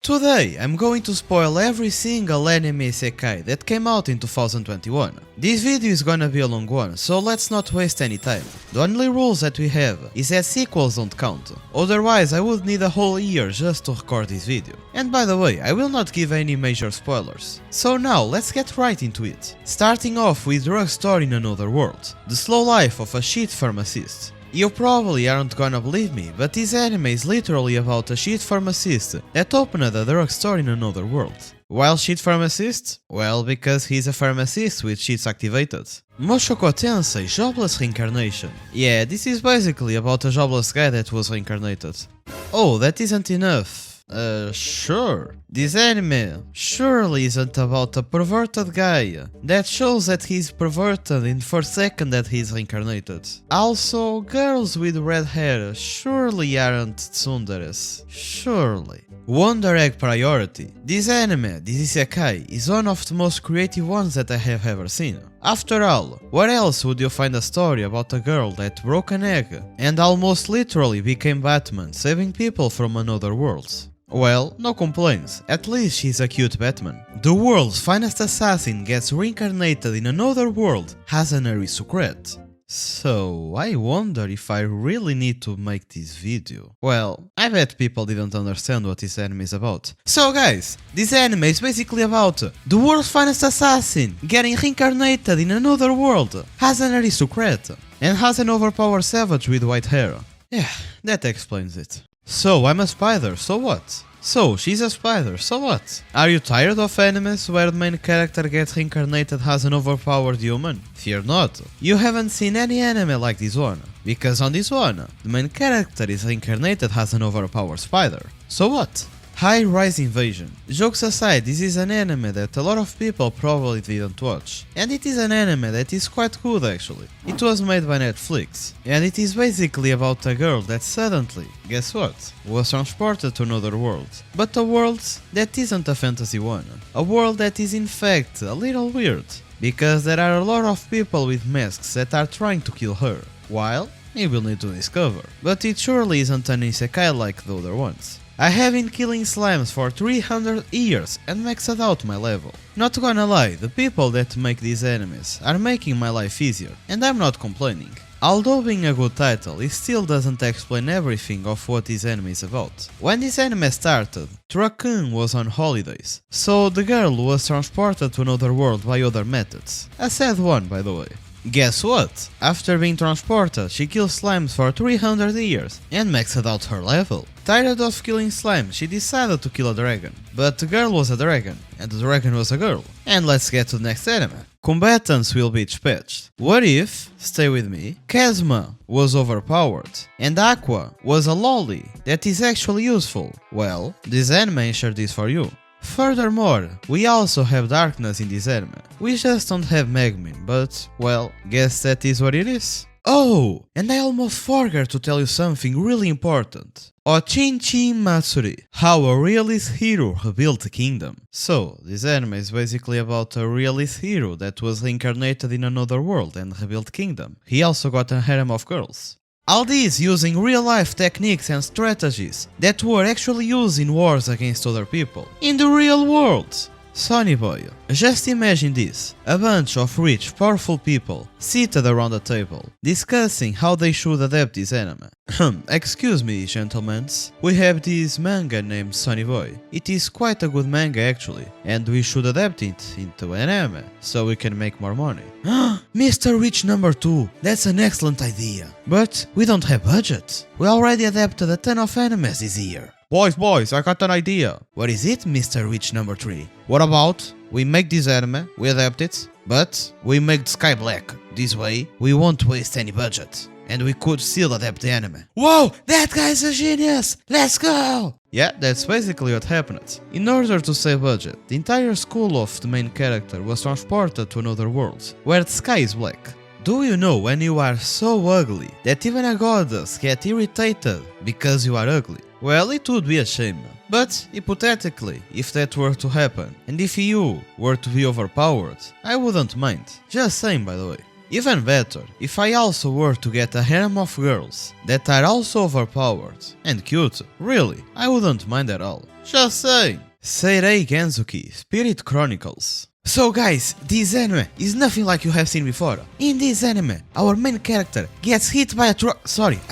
Today I'm going to spoil every single anime Isekai that came out in 2021. This video is gonna be a long one, so let's not waste any time. The only rules that we have is that sequels don't count, otherwise I would need a whole year just to record this video. And by the way, I will not give any major spoilers. So now let's get right into it. Starting off with Drugstore in Another World, the slow life of a shit pharmacist. You probably aren't gonna believe me, but this anime is literally about a shit pharmacist that opened a drugstore in another world. Why shit pharmacist? Well, because he's a pharmacist with shits activated. Mushoku Tensei, Jobless Reincarnation. Yeah, this is basically about a jobless guy that was reincarnated. Oh, that isn't enough. Sure. This anime surely isn't about a perverted guy that shows that he's perverted in the first second that he's reincarnated. Also, girls with red hair surely aren't tsunderes. Surely. Wonder Egg Priority. This anime, this Isekai, is one of the most creative ones that I have ever seen. After all, where else would you find a story about a girl that broke an egg and almost literally became Batman, saving people from another world? Well, no complaints, at least she's a cute Batman. The world's finest assassin gets reincarnated in another world has an airy secret. So, I wonder if I really need to make this video. Well, I bet people didn't understand what this anime is about. So guys, this anime is basically about the world's finest assassin getting reincarnated in another world, has an aristocrat, and has an overpowered savage with white hair. Yeah, that explains it. So, I'm a spider, so what? So, she's a spider, so what? Are you tired of animes where the main character gets reincarnated as an overpowered human? Fear not, you haven't seen any anime like this one, because on this one, the main character is reincarnated as an overpowered spider. So what? High Rise Invasion. Jokes aside, this is an anime that a lot of people probably didn't watch. And it is an anime that is quite good actually. It was made by Netflix. And it is basically about a girl that suddenly, guess what, was transported to another world. But a world that isn't a fantasy one. A world that is in fact a little weird. Because there are a lot of people with masks that are trying to kill her. While, you will need to discover. But it surely isn't an isekai like the other ones. I have been killing slimes for 300 years and maxed out my level. Not gonna lie, the people that make these animes are making my life easier, and I'm not complaining. Although being a good title, it still doesn't explain everything of what this anime is about. When this anime started, Truck-kun was on holidays, so the girl was transported to another world by other methods. A sad one, by the way. Guess what? After being transported, she killed slimes for 300 years and maxed out her level. Tired of killing slime, she decided to kill a dragon. But the girl was a dragon, and the dragon was a girl. And let's get to the next anime. Combatants Will Be Dispatched. What if, stay with me, Kazuma was overpowered, and Aqua was a lolly that is actually useful? Well, this anime ensured this for you. Furthermore, we also have darkness in this anime. We just don't have Megumin, but, well, guess that is what it is. Oh, and I almost forgot to tell you something really important. Chinchin Matsuri, how a realist hero rebuilt a kingdom. So, this anime is basically about a realist hero that was reincarnated in another world and rebuilt kingdom. He also got a harem of girls. All these using real-life techniques and strategies that were actually used in wars against other people. In the real world! Sonny boy, just imagine this, a bunch of rich, powerful people seated around a table, discussing how they should adapt this anime. Excuse me, gentlemen, we have this manga named Sonny Boy. It is quite a good manga actually, and we should adapt it into an anime, so we can make more money. Mr. Rich number 2, that's an excellent idea. But we don't have budget. We already adapted a ton of animes this year. Boys, I got an idea. What is it, Mr. Rich number 3? What about we make this anime, we adapt it, but we make the sky black. This way, we won't waste any budget. And we could still adapt the anime. Whoa, that guy's a genius! Let's go! Yeah, that's basically what happened. In order to save budget, the entire school of the main character was transported to another world, where the sky is black. Do you know when you are so ugly that even a goddess gets irritated because you are ugly? Well, it would be a shame. But, hypothetically, if that were to happen, and if you were to be overpowered, I wouldn't mind. Just saying, by the way. Even better, if I also were to get a harem of girls that are also overpowered and cute, really, I wouldn't mind at all. Just saying. Seirei Genzuki, Spirit Chronicles. So guys, this anime is nothing like you have seen before. In this anime, our main character gets hit by a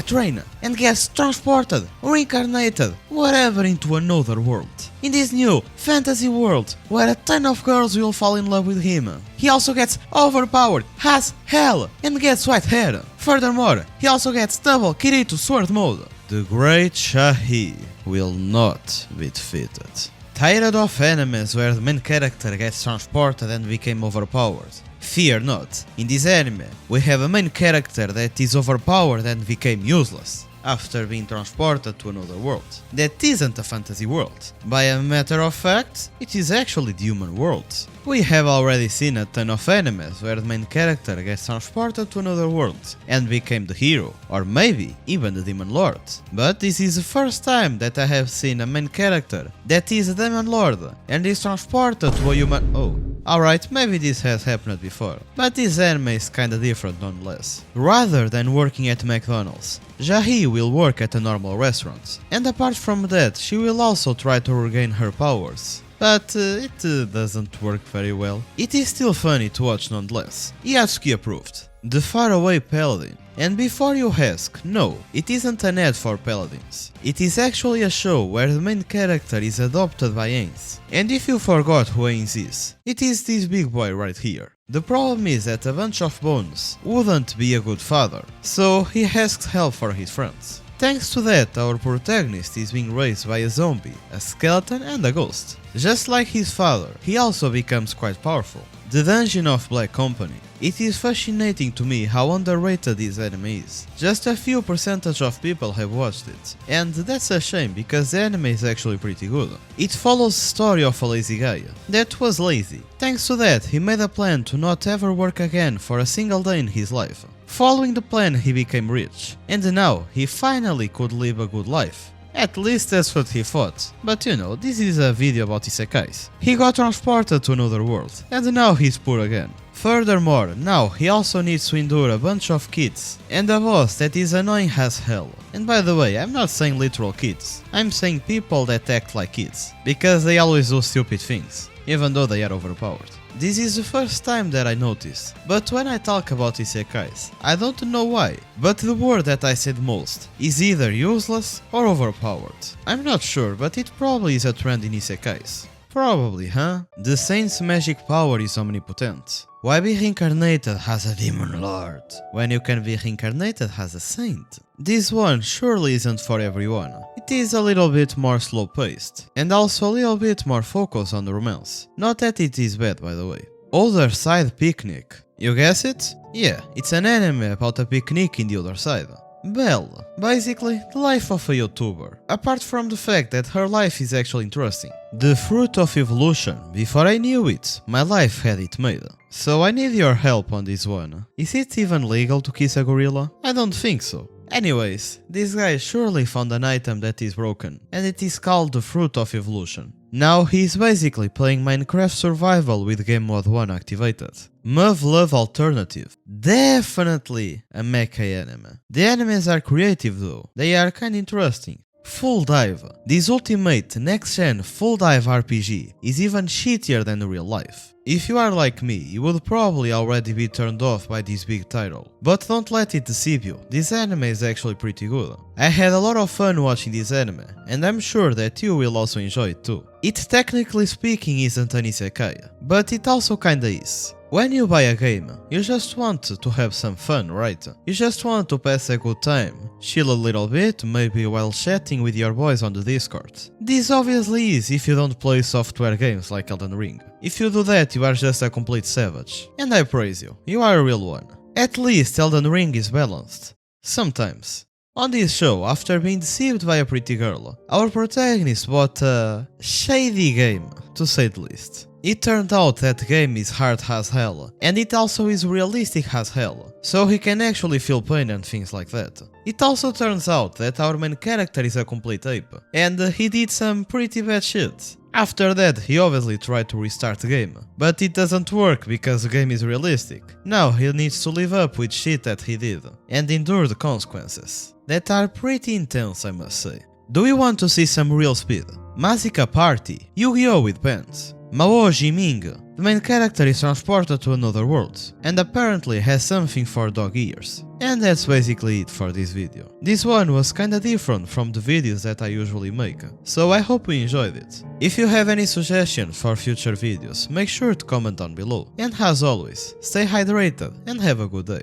train and gets transported, reincarnated, whatever into another world. In this new fantasy world where a ton of girls will fall in love with him. He also gets overpowered as hell and gets white hair. Furthermore, he also gets double Kirito sword mode. The Great Shii will not be defeated. Tired of animes where the main character gets transported and became overpowered? Fear not, in this anime we have a main character that is overpowered and became useless after being transported to another world. That isn't a fantasy world. By a matter of fact, it is actually the human world. We have already seen a ton of animes where the main character gets transported to another world and became the hero, or maybe even the demon lord. But this is the first time that I have seen a main character that is a demon lord and is transported to a human... Oh, alright, maybe this has happened before, but this anime is kinda different nonetheless. Rather than working at McDonald's, Shii will work at a normal restaurant, and apart from that she will also try to regain her powers. But it doesn't work very well. It is still funny to watch nonetheless. Yatsuki approved. The Faraway Paladin. And before you ask, no, it isn't an ad for paladins. It is actually a show where the main character is adopted by Ains. And if you forgot who Ains is, it is this big boy right here. The problem is that a bunch of bones wouldn't be a good father, so he asks help for his friends. Thanks to that, our protagonist is being raised by a zombie, a skeleton and a ghost. Just like his father, he also becomes quite powerful. The Dungeon of Black Company. It is fascinating to me how underrated this anime is. Just a few percentage of people have watched it, and that's a shame because the anime is actually pretty good. It follows the story of a lazy guy that was lazy. Thanks to that, he made a plan to not ever work again for a single day in his life. Following the plan, he became rich, and now he finally could live a good life. At least that's what he thought, but you know, this is a video about isekais. He got transported to another world, and now he's poor again. Furthermore, now he also needs to endure a bunch of kids, and a boss that is annoying as hell. And by the way, I'm not saying literal kids, I'm saying people that act like kids, because they always do stupid things, even though they are overpowered. This is the first time that I noticed, but when I talk about isekais, I don't know why, but the word that I said most is either useless or overpowered. I'm not sure, but it probably is a trend in isekais. Probably, huh? The saint's magic power is omnipotent. Why be reincarnated as a demon lord, when you can be reincarnated as a saint? This one surely isn't for everyone. It is a little bit more slow paced, and also a little bit more focused on the romance. Not that it is bad, by the way. Other Side Picnic. You guess it? Yeah, it's an anime about a picnic in the other side. Belle, basically the life of a YouTuber, apart from the fact that her life is actually interesting. The fruit of evolution. Before I knew it, my life had it made. So I need your help on this one. Is it even legal to kiss a gorilla? I don't think so. Anyways, this guy surely found an item that is broken, and it is called the Fruit of Evolution. Now he is basically playing Minecraft Survival with Game Mode 1 activated. Muv Love Alternative. Definitely a mecha anime. The animes are creative though, they are kinda interesting. Full Dive. This ultimate next-gen full dive RPG is even shittier than real life. If you are like me, you would probably already be turned off by this big title. But don't let it deceive you, this anime is actually pretty good. I had a lot of fun watching this anime, and I'm sure that you will also enjoy it too. It technically speaking isn't an isekai, but it also kinda is. When you buy a game, you just want to have some fun, right? You just want to pass a good time, chill a little bit, maybe while chatting with your boys on the Discord. This obviously is if you don't play software games like Elden Ring. If you do that, you are just a complete savage. And I praise you, you are a real one. At least Elden Ring is balanced. Sometimes. On this show, after being deceived by a pretty girl, our protagonist bought a shady game, to say the least. It turned out that the game is hard as hell, and it also is realistic as hell, so he can actually feel pain and things like that. It also turns out that our main character is a complete ape, and he did some pretty bad shit. After that, he obviously tried to restart the game, but it doesn't work because the game is realistic. Now he needs to live up with shit that he did, and endure the consequences. That are pretty intense, I must say. Do you want to see some real speed? Mazika Party, Yu-Gi-Oh! With Pants. Mao Jiming, the main character is transported to another world, and apparently has something for dog ears. And that's basically it for this video. This one was kinda different from the videos that I usually make, so I hope you enjoyed it. If you have any suggestions for future videos, make sure to comment down below. And as always, stay hydrated and have a good day.